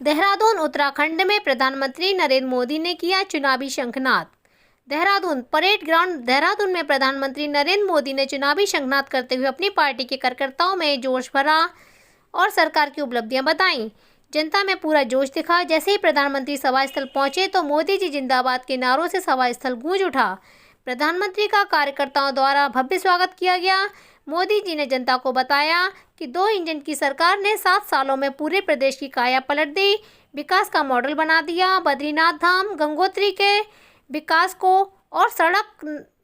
देहरादून उत्तराखंड में प्रधानमंत्री नरेंद्र मोदी ने किया चुनावी शंखनाद। देहरादून परेड ग्राउंड देहरादून में प्रधानमंत्री नरेंद्र मोदी ने चुनावी शंखनाद करते हुए अपनी पार्टी के कार्यकर्ताओं में जोश भरा और सरकार की उपलब्धियां बताईं। जनता में पूरा जोश दिखा। जैसे ही प्रधानमंत्री सभा स्थल पहुंचे तो मोदी जी जिंदाबाद के नारों से सभा स्थल गूंज उठा। प्रधानमंत्री का कार्यकर्ताओं द्वारा भव्य स्वागत किया गया। मोदी जी ने जनता को बताया कि 2 इंजन की सरकार ने 7 सालों में पूरे प्रदेश की काया पलट दी, विकास का मॉडल बना दिया। बद्रीनाथ धाम, गंगोत्री के विकास को और सड़क,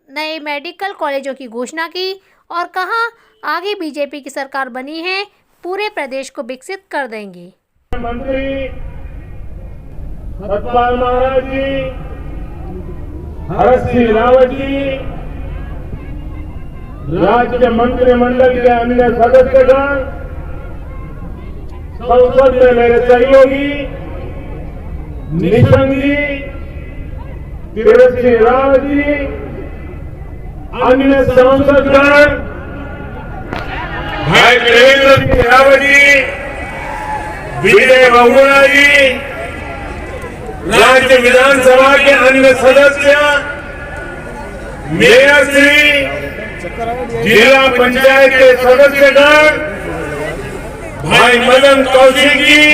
नए मेडिकल कॉलेजों की घोषणा की और कहा आगे बीजेपी की सरकार बनी है, पूरे प्रदेश को विकसित कर देंगे। मंत्री सतपाल महाराज जी, हर्ष सिंह रावत जी, राज्य मंत्रिमंडल के अन्य सदस्यगण, संसद में मेरे सहयोगी निशंक जी, तीरथ सिंह रावत जी, अन्य सांसदगण, भाई वीरेंद्र सिंह रावत जी, विजय बहुगुणा जी, राज्य विधानसभा के अन्य सदस्य, मेयर श्री, जिला पंचायत के सदस्यगण, भाई मदन कौशिक जी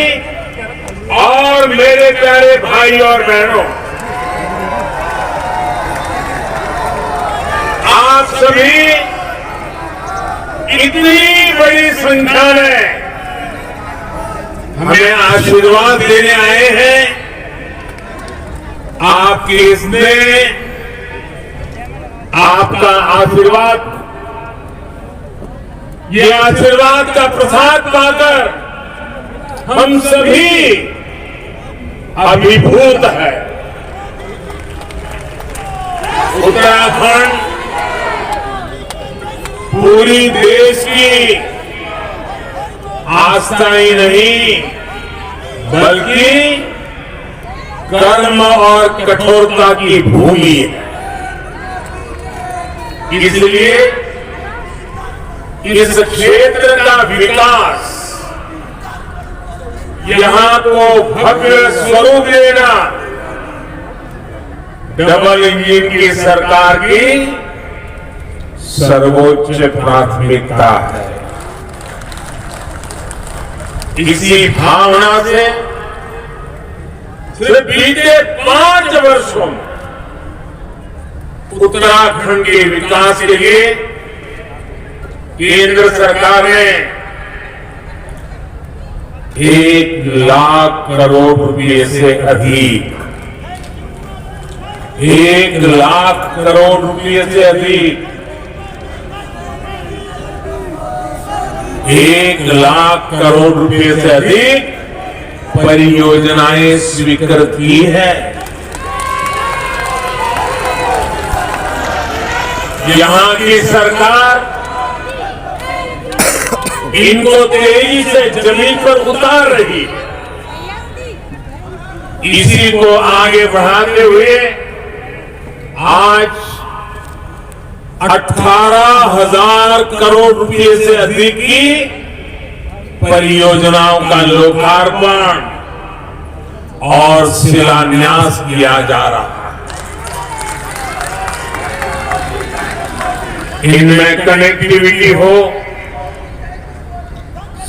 और मेरे प्यारे भाई और बहनों, आप सभी इतनी बड़ी संख्या में हमें आशीर्वाद देने आए हैं। आपकी इसमें आपका आशीर्वाद, ये आशीर्वाद का प्रसाद पाकर हम सभी अभिभूत है। उत्तराखंड पूरी देश की आस्था ही नहीं बल्कि कर्म और कठोरता की भूमि है। इसलिए इस क्षेत्र का विकास, यहां को भव्य स्वरूप देना डबल इंजन की सरकार की सर्वोच्च प्राथमिकता है। इसी भावना से सिर्फ बीते 5 वर्षों में उत्तराखंड के विकास के लिए केंद्र सरकार ने 1 लाख करोड़ रुपए से अधिक, 1 लाख करोड़ रुपए से अधिक, 1 लाख करोड़ रुपए से अधिक परियोजनाएं स्वीकृत की है। यहां की सरकार इनको तेजी से जमीन पर उतार रही है। इसी को आगे बढ़ाते हुए आज 18,000 करोड़ रुपए से अधिक की परियोजनाओं का लोकार्पण और शिलान्यास किया जा रहा है। इनमें कनेक्टिविटी हो,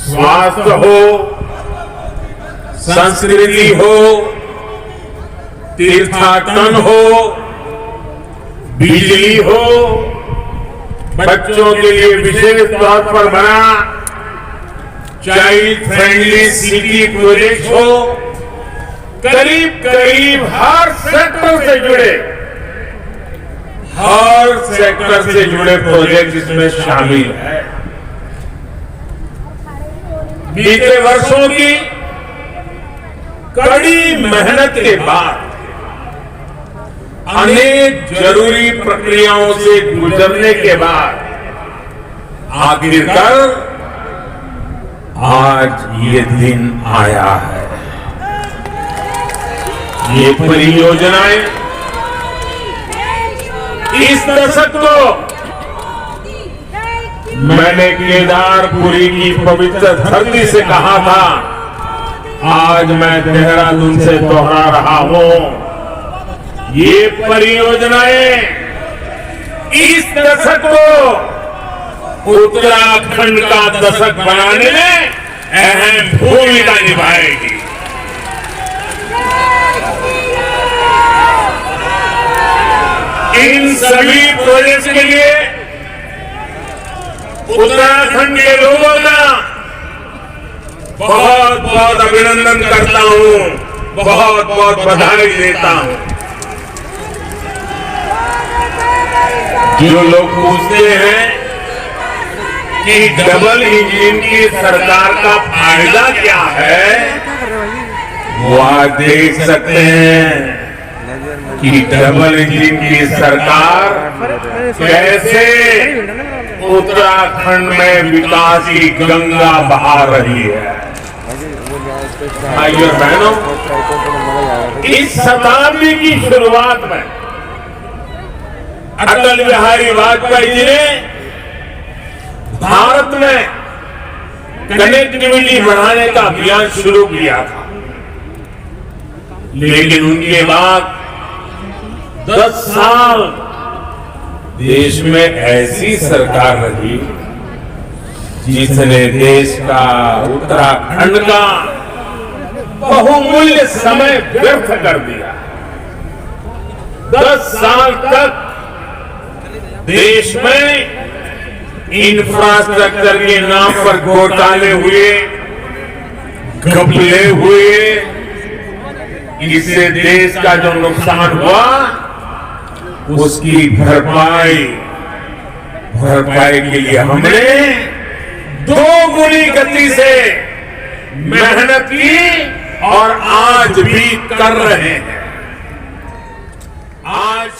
स्वास्थ्य हो, संस्कृति हो, तीर्थाटन हो, बिजली हो, बच्चों के लिए विशेष तौर पर बना चाइल्ड फ्रेंडली सिटी प्रोजेक्ट हो, करीब करीब हर सेक्टर से जुड़े प्रोजेक्ट इसमें शामिल है। बीते वर्षों की कड़ी मेहनत के बाद, अनेक जरूरी प्रक्रियाओं से गुजरने के बाद आखिरकार आज ये दिन आया है। ये परियोजनाएं इस दशक को मैंने केदारपुरी की पवित्र धरती से कहा था आज मैं देहरादून से दोहरा रहा हूं, ये परियोजनाएं इस दशक को उत्तराखंड का दशक बनाने में अहम भूमिका निभाएगी। इन सभी प्रोजेक्ट के लिए उत्तराखंड के लोगों का बहुत बहुत अभिनंदन करता हूं, बहुत बहुत बधाई देता हूं। जो लोग पूछते हैं कि डबल इंजन की सरकार का फायदा क्या है, वो आज देख सकते हैं कि डबल इंजन की सरकार कैसे उत्तराखंड में विकास की गंगा बहा रही है। भाइयों और बहनों, इस शताब्दी की शुरुआत में अटल बिहारी वाजपेयी जी ने भारत में कनेक्टिविटी बढ़ाने का अभियान शुरू किया था, लेकिन उनके बाद 10 साल देश में ऐसी सरकार रही जिसने देश का, उत्तराखंड का बहुमूल्य समय व्यर्थ कर दिया। 10 साल तक देश में इंफ्रास्ट्रक्चर के नाम पर घोटाले हुए, घपले हुए, इससे देश का जो नुकसान हुआ उसकी भरपाई के लिए हमने 2 गुनी गति से मेहनत की और आज भी कर रहे हैं। आज